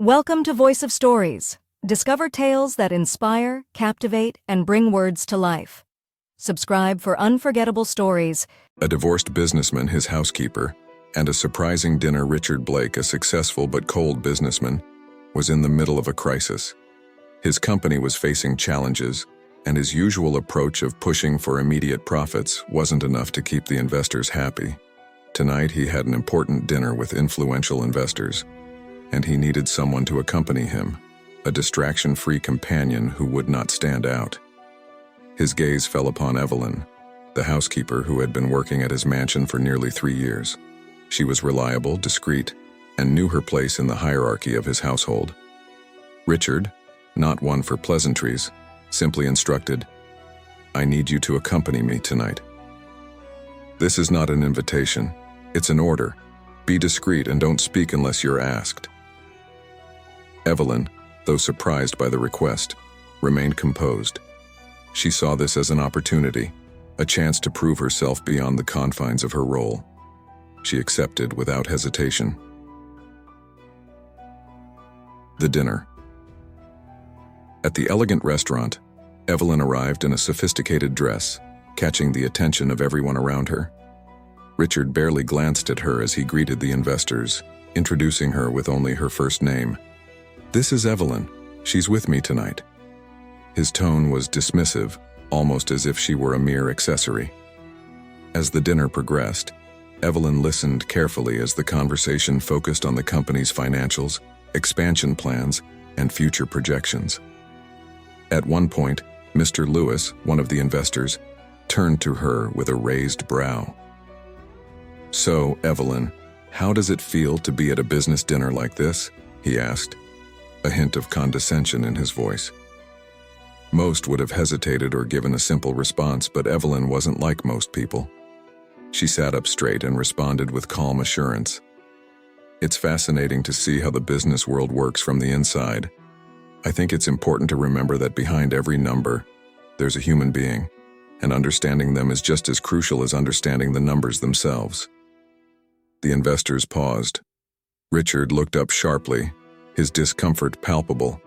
Welcome to Voice of Stories. Discover tales that inspire, captivate, and bring words to life. Subscribe for unforgettable stories. A divorced businessman, his housekeeper, and a surprising dinner. Richard Blake, a successful but cold businessman, was in the middle of a crisis. His company was facing challenges, and his usual approach of pushing for immediate profits wasn't enough to keep the investors happy. Tonight he had an important dinner with influential investors, and he needed someone to accompany him, a distraction-free companion who would not stand out. His gaze fell upon Evelyn, the housekeeper who had been working at his mansion for nearly 3 years. She was reliable, discreet, and knew her place in the hierarchy of his household. Richard, not one for pleasantries, simply instructed, "I need you to accompany me tonight." "This is not an invitation, it's an order. Be discreet and don't speak unless you're asked." Evelyn, though surprised by the request, remained composed. She saw this as an opportunity, a chance to prove herself beyond the confines of her role. She accepted without hesitation. The dinner. At the elegant restaurant, Evelyn arrived in a sophisticated dress, catching the attention of everyone around her. Richard barely glanced at her as he greeted the investors, introducing her with only her first name. "This is Evelyn. She's with me tonight." His tone was dismissive, almost as if she were a mere accessory. As the dinner progressed, Evelyn listened carefully as the conversation focused on the company's financials, expansion plans, and future projections. At one point, Mr. Lewis, one of the investors, turned to her with a raised brow. "So, Evelyn, how does it feel to be at a business dinner like this?" he asked, a hint of condescension in his voice. Most would have hesitated or given a simple response, but Evelyn wasn't like most people. She sat up straight and responded with calm assurance. "It's fascinating to see how the business world works from the inside. I think it's important to remember that behind every number, there's a human being, and understanding them is just as crucial as understanding the numbers themselves." The investors paused. Richard looked up sharply, his discomfort palpable.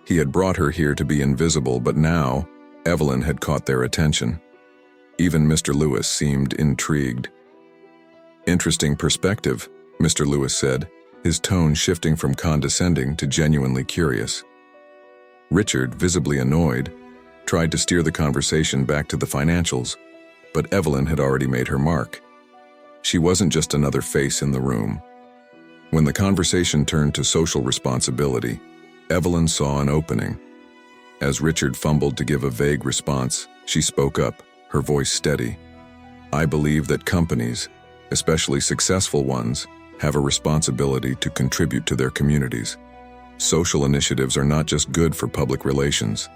He had brought her here to be invisible, but now Evelyn had caught their attention. Even Mr. Lewis seemed intrigued. "Interesting perspective," Mr. Lewis said, his tone shifting from condescending to genuinely curious. Richard, visibly annoyed, tried to steer the conversation back to the financials, but Evelyn had already made her mark. She wasn't just another face in the room. When the conversation turned to social responsibility, Evelyn saw an opening. As Richard fumbled to give a vague response, she spoke up, her voice steady. "I believe that companies, especially successful ones, have a responsibility to contribute to their communities. Social initiatives are not just good for public relations.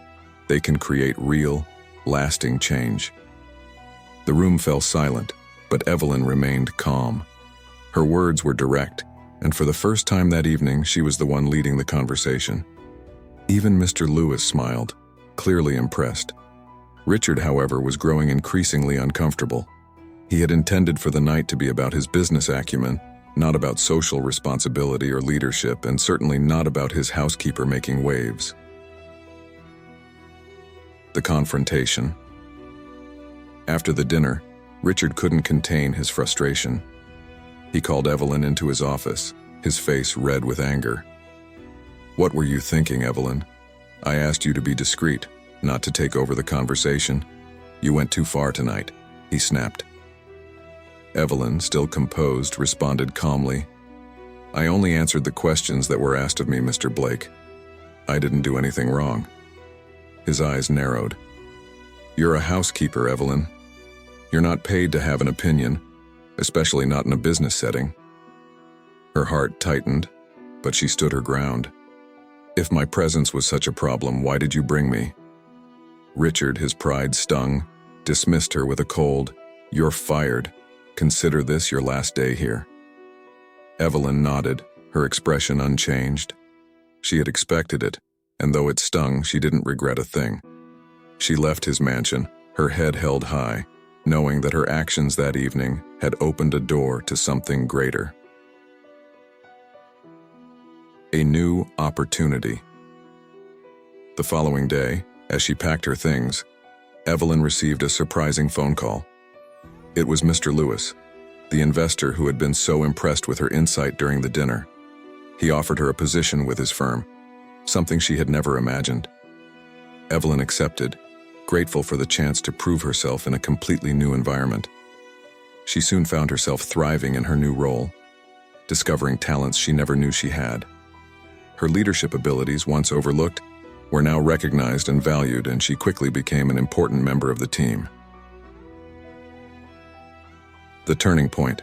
They can create real, lasting change." The room fell silent, but Evelyn remained calm. Her words were direct, and for the first time that evening, she was the one leading the conversation. Even Mr. Lewis smiled, clearly impressed. Richard, however, was growing increasingly uncomfortable. He had intended for the night to be about his business acumen, not about social responsibility or leadership, and certainly not about his housekeeper making waves. The confrontation. After the dinner, Richard couldn't contain his frustration. He called Evelyn into his office, his face red with anger. "What were you thinking, Evelyn? I asked you to be discreet, not to take over the conversation. You went too far tonight," he snapped. Evelyn, still composed, responded calmly, "I only answered the questions that were asked of me, Mr. Blake. I didn't do anything wrong." His eyes narrowed. "You're a housekeeper, Evelyn. You're not paid to have an opinion, especially not in a business setting." Her heart tightened, but she stood her ground. "If my presence was such a problem, why did you bring me?" Richard, his pride stung, dismissed her with a cold, "You're fired. Consider this your last day here." Evelyn nodded, her expression unchanged. She had expected it, and though it stung, she didn't regret a thing. She left his mansion, her head held high, knowing that her actions that evening had opened a door to something greater. A new opportunity. The following day, as she packed her things, Evelyn received a surprising phone call. It was Mr. Lewis, the investor who had been so impressed with her insight during the dinner. He offered her a position with his firm, something she had never imagined. Evelyn accepted, grateful for the chance to prove herself in a completely new environment. She soon found herself thriving in her new role, discovering talents she never knew she had. Her leadership abilities, once overlooked, were now recognized and valued, and she quickly became an important member of the team. The turning point.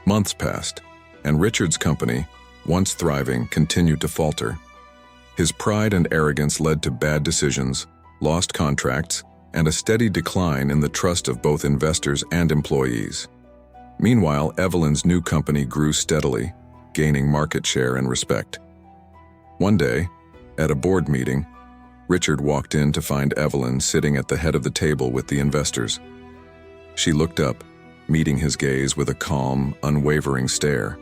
Months passed, and Richard's company, once thriving, continued to falter. His pride and arrogance led to bad decisions, lost contracts, and a steady decline in the trust of both investors and employees. Meanwhile, Evelyn's new company grew steadily, gaining market share and respect. One day, at a board meeting, Richard walked in to find Evelyn sitting at the head of the table with the investors. She looked up, meeting his gaze with a calm, unwavering stare.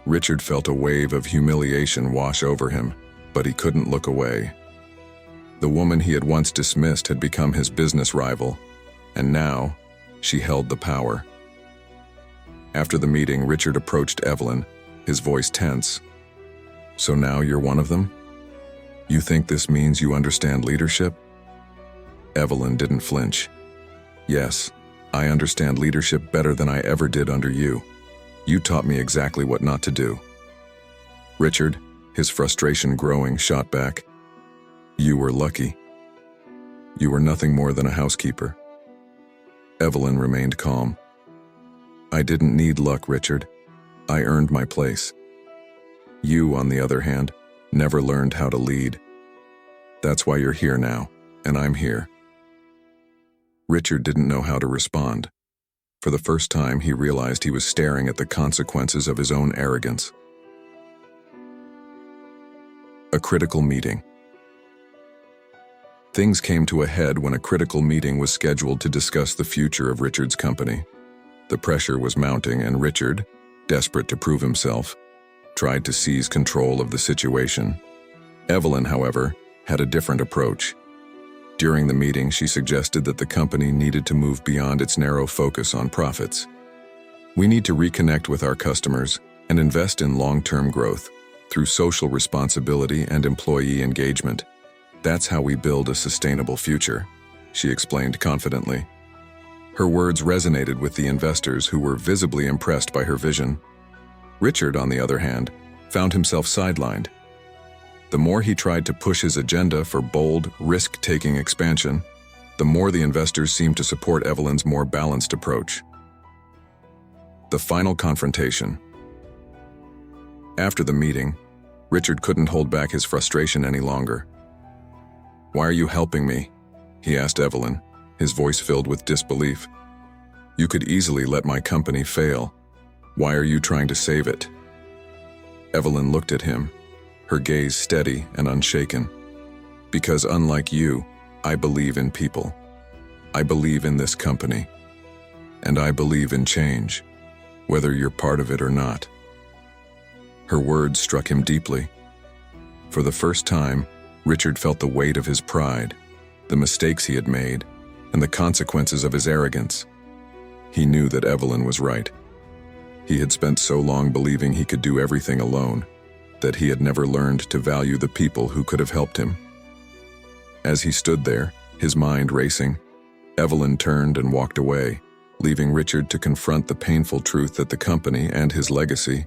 Richard felt a wave of humiliation wash over him, but he couldn't look away. The woman he had once dismissed had become his business rival, and now she held the power. After the meeting, Richard approached Evelyn, his voice tense. "So now you're one of them? You think this means you understand leadership?" Evelyn didn't flinch. "Yes, I understand leadership better than I ever did under you. You taught me exactly what not to do." Richard, his frustration growing, shot back. "You were lucky. You were nothing more than a housekeeper." Evelyn remained calm. "I didn't need luck, Richard. I earned my place. You, on the other hand, never learned how to lead. That's why you're here now, and I'm here." Richard didn't know how to respond. For the first time, he realized he was staring at the consequences of his own arrogance. A critical meeting. Things came to a head when a critical meeting was scheduled to discuss the future of Richard's company. The pressure was mounting, and Richard, desperate to prove himself, tried to seize control of the situation. Evelyn, however, had a different approach. During the meeting, she suggested that the company needed to move beyond its narrow focus on profits. "We need to reconnect with our customers and invest in long-term growth through social responsibility and employee engagement. That's how we build a sustainable future," she explained confidently. Her words resonated with the investors, who were visibly impressed by her vision. Richard, on the other hand, found himself sidelined. The more he tried to push his agenda for bold, risk-taking expansion, the more the investors seemed to support Evelyn's more balanced approach. The final confrontation. After the meeting, Richard couldn't hold back his frustration any longer. "Why are you helping me?" he asked Evelyn, his voice filled with disbelief. "You could easily let my company fail. Why are you trying to save it?" Evelyn looked at him, her gaze steady and unshaken. "Because unlike you, I believe in people. I believe in this company. And I believe in change, whether you're part of it or not." Her words struck him deeply. For the first time, Richard felt the weight of his pride, the mistakes he had made, and the consequences of his arrogance. He knew that Evelyn was right. He had spent so long believing he could do everything alone, that he had never learned to value the people who could have helped him. As he stood there, his mind racing, Evelyn turned and walked away, leaving Richard to confront the painful truth that the company and his legacy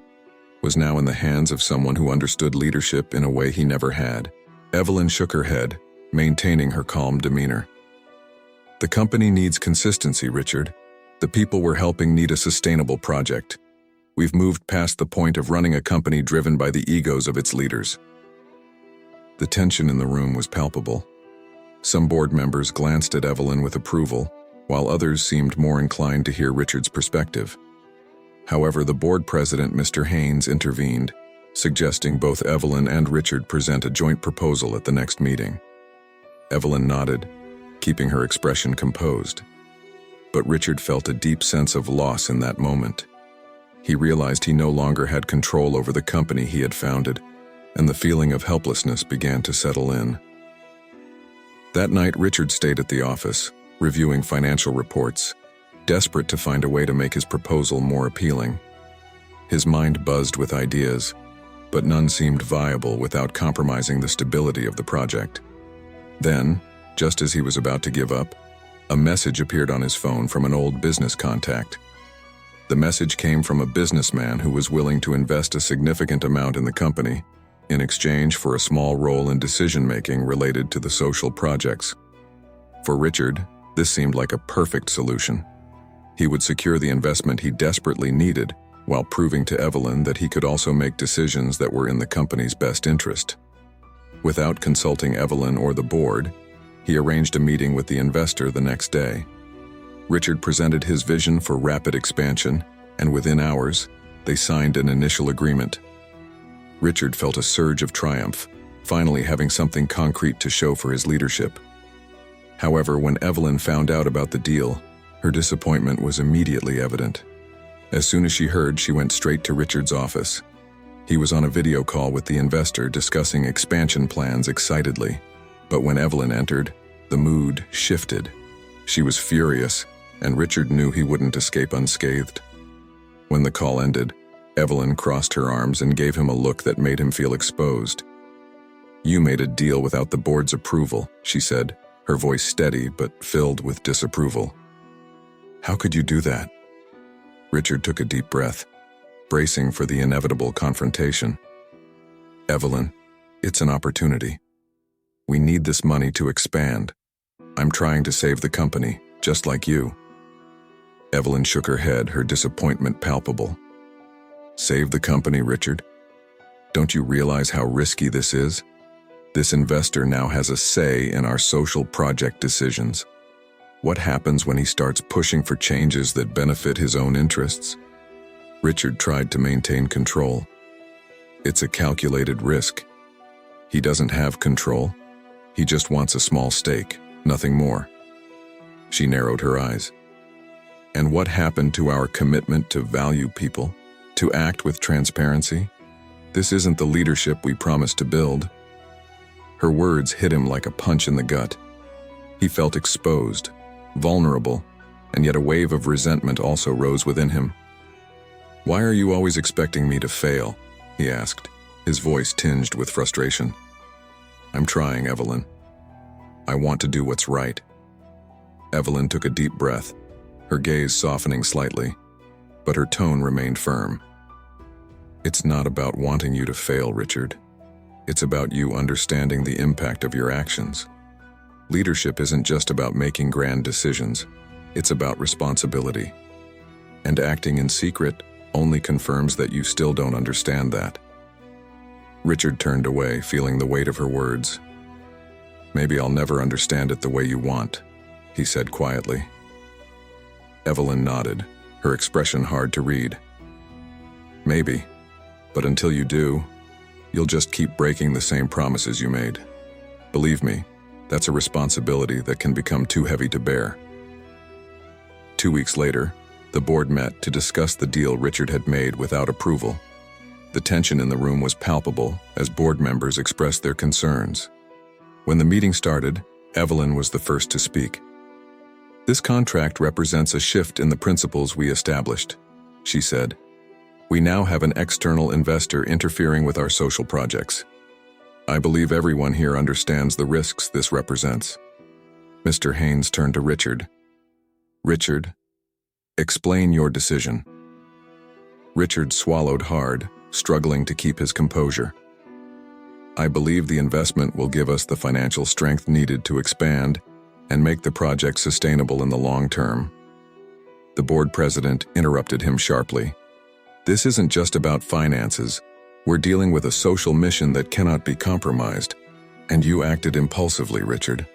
was now in the hands of someone who understood leadership in a way he never had. Evelyn shook her head, maintaining her calm demeanor. "The company needs consistency, Richard. The people we're helping need a sustainable project. We've moved past the point of running a company driven by the egos of its leaders." The tension in the room was palpable. Some board members glanced at Evelyn with approval, while others seemed more inclined to hear Richard's perspective. However, the board president, Mr. Haynes, intervened, suggesting both Evelyn and Richard present a joint proposal at the next meeting. Evelyn nodded, keeping her expression composed. But Richard felt a deep sense of loss in that moment. He realized he no longer had control over the company he had founded, and the feeling of helplessness began to settle in. That night, Richard stayed at the office, reviewing financial reports, desperate to find a way to make his proposal more appealing. His mind buzzed with ideas, but none seemed viable without compromising the stability of the project. Then, just as he was about to give up, a message appeared on his phone from an old business contact. The message came from a businessman who was willing to invest a significant amount in the company in exchange for a small role in decision-making related to the social projects. For Richard, this seemed like a perfect solution. He would secure the investment he desperately needed, while proving to Evelyn that he could also make decisions that were in the company's best interest. Without consulting Evelyn or the board, he arranged a meeting with the investor the next day. Richard presented his vision for rapid expansion, and within hours, they signed an initial agreement. Richard felt a surge of triumph, finally having something concrete to show for his leadership. However, when Evelyn found out about the deal, her disappointment was immediately evident. As soon as she heard, she went straight to Richard's office. He was on a video call with the investor discussing expansion plans excitedly. But when Evelyn entered, the mood shifted. She was furious, and Richard knew he wouldn't escape unscathed. When the call ended, Evelyn crossed her arms and gave him a look that made him feel exposed. "You made a deal without the board's approval," she said, her voice steady but filled with disapproval. "How could you do that?" Richard took a deep breath, bracing for the inevitable confrontation. "Evelyn, it's an opportunity. We need this money to expand. I'm trying to save the company, just like you." Evelyn shook her head, her disappointment palpable. "Save the company, Richard? Don't you realize how risky this is? This investor now has a say in our social project decisions. What happens when he starts pushing for changes that benefit his own interests?" Richard tried to maintain control. "It's a calculated risk. He doesn't have control. He just wants a small stake, nothing more." She narrowed her eyes. "And what happened to our commitment to value people, to act with transparency? This isn't the leadership we promised to build." Her words hit him like a punch in the gut. He felt exposed, vulnerable, and yet a wave of resentment also rose within him. "Why are you always expecting me to fail?" he asked, his voice tinged with frustration. "I'm trying, Evelyn. I want to do what's right." Evelyn took a deep breath, her gaze softening slightly, but her tone remained firm. "It's not about wanting you to fail, Richard. It's about you understanding the impact of your actions. Leadership isn't just about making grand decisions, it's about responsibility. And acting in secret only confirms that you still don't understand that." Richard turned away, feeling the weight of her words. "Maybe I'll never understand it the way you want," he said quietly. Evelyn nodded, her expression hard to read. "Maybe, but until you do, you'll just keep breaking the same promises you made. Believe me, that's a responsibility that can become too heavy to bear." 2 weeks later, the board met to discuss the deal Richard had made without approval. The tension in the room was palpable as board members expressed their concerns. When the meeting started, Evelyn was the first to speak. "This contract represents a shift in the principles we established," she said. "We now have an external investor interfering with our social projects. I believe everyone here understands the risks this represents." Mr. Haynes turned to Richard. "Richard, explain your decision." Richard swallowed hard, struggling to keep his composure. "I believe the investment will give us the financial strength needed to expand and make the project sustainable in the long term." The board president interrupted him sharply. "This isn't just about finances. We're dealing with a social mission that cannot be compromised, and you acted impulsively, Richard.